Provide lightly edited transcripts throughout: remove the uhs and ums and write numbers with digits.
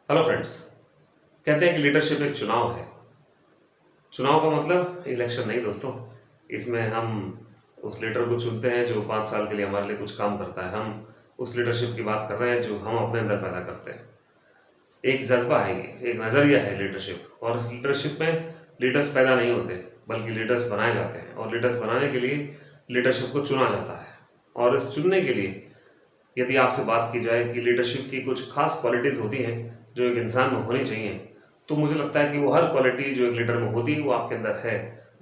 Hello friends. कहते हैं कि लीडरशिप एक चुनाव है। चुनाव का मतलब इलेक्शन नहीं दोस्तों। इसमें हम उस लीडर को चुनते हैं जो 5 साल के लिए हमारे लिए कुछ काम करता है। हम उस लीडरशिप की बात कर रहे हैं जो हम अपने अंदर पैदा करते हैं। एक जज्बा है, ये एक नज़रिया है लीडरशिप। और इस लीडरशिप में लीडर्स पैदा नहीं होते बल्कि लीडर्स बनाए जाते हैं। और लीडर्स बनाने के लिए लीडरशिप को चुना जाता है। और इस चुनने के लिए यदि आपसे बात की जाए कि लीडरशिप की कुछ खास क्वालिटीज़ होती हैं जो एक इंसान में होनी चाहिए, तो मुझे लगता है कि वो हर क्वालिटी जो एक लीडर में होती है वो आपके अंदर है,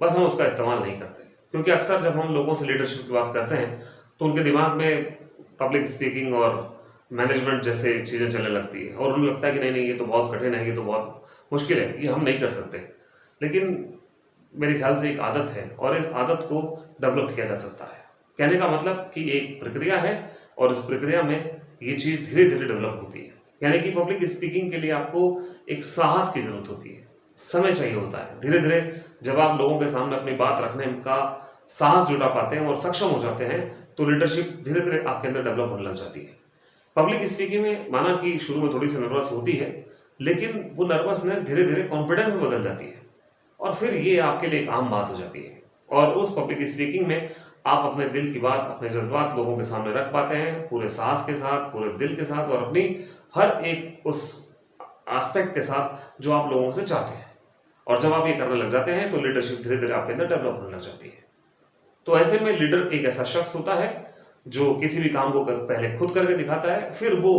बस हम उसका इस्तेमाल नहीं करते। क्योंकि अक्सर जब हम लोगों से लीडरशिप की बात करते हैं तो उनके दिमाग में पब्लिक स्पीकिंग और मैनेजमेंट जैसे चीज़ें चलने लगती है और उन्हें लगता है कि नहीं नहीं, ये तो बहुत कठिन है, ये तो बहुत मुश्किल है, ये हम नहीं कर सकते। लेकिन मेरे ख्याल से एक आदत है और इस आदत को डेवलप किया जा सकता है। कहने का मतलब कि एक प्रक्रिया है और इस प्रक्रिया में ये चीज़ धीरे धीरे डेवलप होती है। यानी कि पब्लिक स्पीकिंग के लिए आपको एक साहस की जरूरत होती है, समय चाहिए होता है। धीरे धीरे जब आप लोगों के सामने अपनी बात रखने का साहस जुटा पाते हैं और सक्षम हो जाते हैं तो लीडरशिप धीरे धीरे आपके अंदर डेवलप होने लग जाती है। पब्लिक स्पीकिंग में माना कि शुरू में थोड़ी सी नर्वस होती है, लेकिन वो नर्वसनेस धीरे धीरे कॉन्फिडेंस में बदल जाती है और फिर ये आपके लिए एक आम बात हो जाती है। और उस पब्लिक स्पीकिंग में आप अपने दिल की बात, अपने जज्बात लोगों के सामने रख पाते हैं पूरे साहस के साथ, पूरे दिल के साथ और अपनी हर एक उस एस्पेक्ट के साथ जो आप लोगों से चाहते हैं। और जब आप ये करने लग जाते हैं तो लीडरशिप धीरे धीरे आपके अंदर डेवलप होने लग जाती है। तो ऐसे में लीडर एक ऐसा शख्स होता है जो किसी भी काम को पहले खुद करके दिखाता है, फिर वो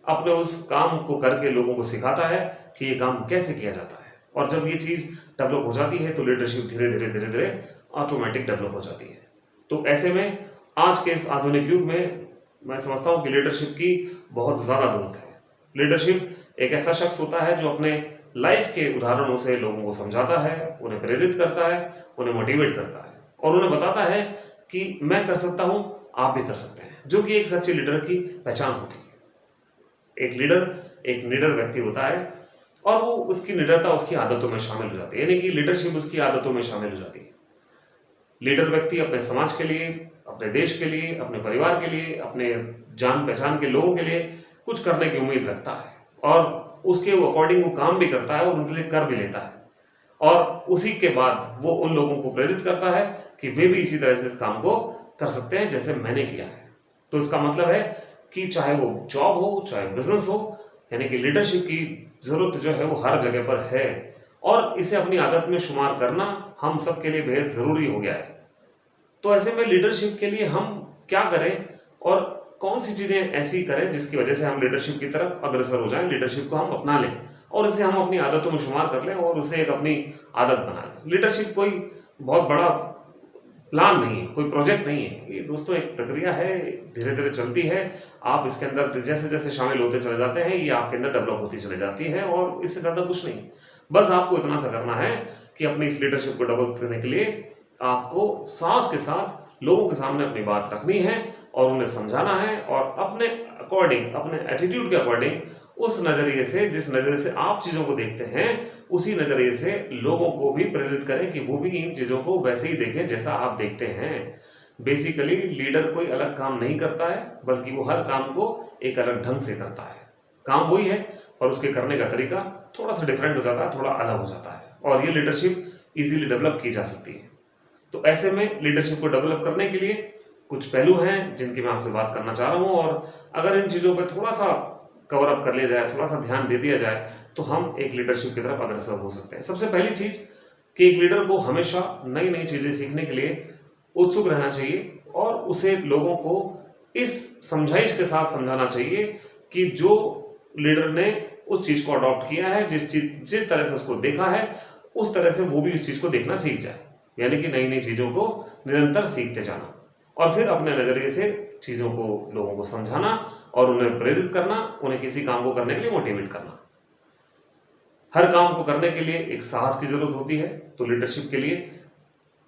अपने उस काम को करके लोगों को सिखाता है कि ये काम कैसे किया जाता है। और जब ये चीज़ डेवलप हो जाती है तो लीडरशिप धीरे धीरे ऑटोमेटिक डेवलप हो जाती है। तो ऐसे में आज के इस आधुनिक युग में मैं समझता हूँ कि लीडरशिप की बहुत ज़्यादा ज़रूरत है। लीडरशिप एक ऐसा शख्स होता है जो अपने लाइफ के उदाहरणों से लोगों को समझाता है, उन्हें प्रेरित करता है, उन्हें मोटिवेट करता है और उन्हें बताता है कि मैं कर सकता हूँ, आप भी कर सकते हैं, जो कि एक सच्चे लीडर की पहचान होती है। एक लीडर एक निडर व्यक्ति होता है और वो उसकी निडरता उसकी आदतों में शामिल हो जाती है, यानी कि लीडरशिप उसकी आदतों में शामिल हो जाती है। लीडर व्यक्ति अपने समाज के लिए, अपने देश के लिए, अपने परिवार के लिए, अपने जान पहचान के लोगों के लिए कुछ करने की उम्मीद रखता है और उसके अकॉर्डिंग वो काम भी करता है और उनके लिए कर भी लेता है। और उसी के बाद वो उन लोगों को प्रेरित करता है कि वे भी इसी तरह से इस काम को कर सकते हैं जैसे मैंने किया है। तो इसका मतलब है कि चाहे वो जॉब हो, चाहे बिजनेस हो, यानी कि लीडरशिप की जरूरत जो है वो हर जगह पर है और इसे अपनी आदत में शुमार करना हम सबके लिए बेहद जरूरी हो गया है। तो ऐसे में लीडरशिप के लिए हम क्या करें और कौन सी चीजें ऐसी करें जिसकी वजह से हम लीडरशिप की तरफ अग्रसर हो जाएं, लीडरशिप को हम अपना लें और इसे हम अपनी आदतों में शुमार कर लें और उसे एक अपनी आदत बना लें। लीडरशिप कोई बहुत बड़ा प्लान नहीं है, कोई प्रोजेक्ट नहीं है, ये दोस्तों एक प्रक्रिया है, धीरे धीरे चलती है। आप इसके अंदर जैसे जैसे शामिल होते चले जाते हैं ये आपके अंदर डेवलप होती चली जाती है और इससे ज़्यादा कुछ नहीं। बस आपको इतना सा करना है कि अपनी इस लीडरशिप को डेवलप करने के लिए आपको साहस के साथ लोगों के सामने अपनी बात रखनी है और उन्हें समझाना है और अपने अकॉर्डिंग, अपने एटीट्यूड के अकॉर्डिंग, उस नज़रिए से, जिस नज़रिए से आप चीज़ों को देखते हैं उसी नज़रिए से लोगों को भी प्रेरित करें कि वो भी इन चीज़ों को वैसे ही देखें जैसा आप देखते हैं। बेसिकली लीडर कोई अलग काम नहीं करता है बल्कि वो हर काम को एक अलग ढंग से करता है। काम वही है और उसके करने का तरीका थोड़ा सा डिफरेंट हो जाता है, थोड़ा अलग हो जाता है और ये लीडरशिप इजीली डेवलप की जा सकती है। तो ऐसे में लीडरशिप को डेवलप करने के लिए कुछ पहलू हैं जिनकी मैं आपसे बात करना चाह रहा हूँ और अगर इन चीज़ों पर थोड़ा सा कवर अप कर लिया जाए, थोड़ा सा ध्यान दे दिया जाए तो हम एक लीडरशिप की तरफ अग्रसर हो सकते हैं। सबसे पहली चीज़ कि एक लीडर को हमेशा नई नई चीज़ें सीखने के लिए उत्सुक रहना चाहिए और उसे लोगों को इस समझाइश के साथ समझाना चाहिए कि जो लीडर ने उस चीज़ को अडॉप्ट किया है, जिस तरह से उसको देखा है उस तरह से वो भी उस चीज़ को देखना सीख जाए। यानी कि नई नई चीज़ों को निरंतर सीखते जाना और फिर अपने नज़रिए से चीज़ों को लोगों को समझाना और उन्हें प्रेरित करना, उन्हें किसी काम को करने के लिए मोटिवेट करना। हर काम को करने के लिए एक साहस की जरूरत होती है। तो लीडरशिप के लिए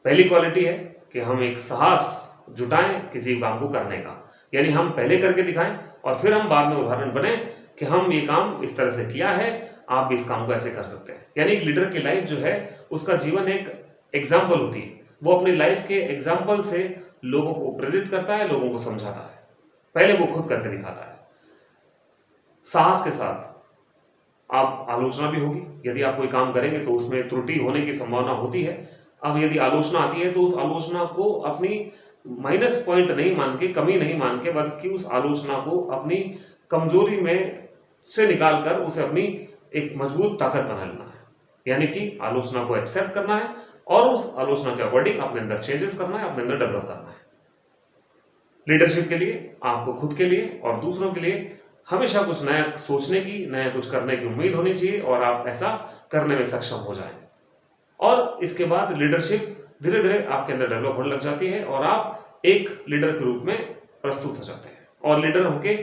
पहली क्वालिटी है कि हम एक साहस जुटाएं किसी काम को करने का, यानी हम पहले करके दिखाएं और फिर हम बाद में उदाहरण बने कि हम ये काम इस तरह से किया है, आप भी इस काम को ऐसे कर सकते हैं। यानी एक लीडर की लाइफ जो है उसका जीवन एक एग्जाम्पल होती है। वो अपनी लाइफ के एग्जाम्पल से लोगों को प्रेरित करता है, लोगों को समझाता है, पहले वो खुद करके दिखाता है। साहस के साथ आप आलोचना भी होगी। यदि आप कोई काम करेंगे तो उसमें त्रुटि होने की संभावना होती है। अब यदि आलोचना आती है तो उस आलोचना को अपनी माइनस पॉइंट नहीं मान के, कमी नहीं मान के, बल्कि उस आलोचना को अपनी कमजोरी में से निकालकर उसे अपनी एक मजबूत ताकत बना लेना है। यानी कि आलोचना को एक्सेप्ट करना है और उस आलोचना के अकॉर्डिंग अपने अंदर चेंजेस करना है, अपने अंदर डेवलप करना है। लीडरशिप के लिए, आपको खुद के लिए और दूसरों के लिए हमेशा कुछ नया सोचने की, नया कुछ करने की उम्मीद होनी चाहिए और आप ऐसा करने में सक्षम हो जाएं। और इसके बाद लीडरशिप धीरे धीरे आपके अंदर डेवलप होने लग जाती है और आप एक लीडर के रूप में प्रस्तुत हो जाते हैं। और लीडर होके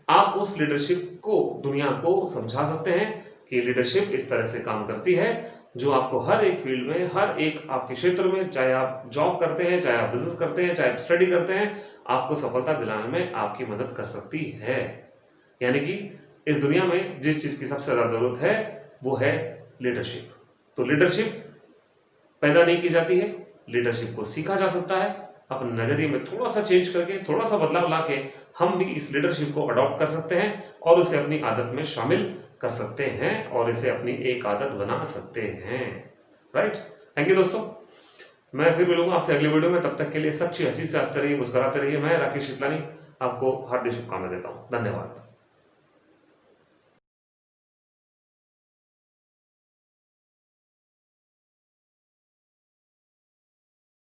आप उस लीडरशिप को दुनिया को समझा सकते हैं कि लीडरशिप इस तरह से काम करती है, जो आपको हर एक फील्ड में, हर एक आपके क्षेत्र में, चाहे आप जॉब करते हैं, चाहे आप बिजनेस करते हैं, चाहे आप स्टडी करते हैं, आपको सफलता दिलाने में आपकी मदद कर सकती है। यानी कि इस दुनिया में जिस चीज की सबसे ज्यादा जरूरत है वो है लीडरशिप। तो लीडरशिप पैदा नहीं की जाती है, लीडरशिप को सीखा जा सकता है। अपने नजरिए में थोड़ा सा चेंज करके, थोड़ा सा बदलाव लाके हम भी इस लीडरशिप को अडॉप्ट कर सकते हैं और उसे अपनी आदत में शामिल कर सकते हैं और इसे अपनी एक आदत बना सकते हैं। राइट। थैंक यू दोस्तों, मैं फिर मिलूंगा आपसे अगले वीडियो में। तब तक के लिए सच्ची हंसी से हंसते रहिए, मुस्कुराते रहिए। मैं राकेश शीतलानी आपको हार्दिक शुभकामनाएं देता हूं। धन्यवाद।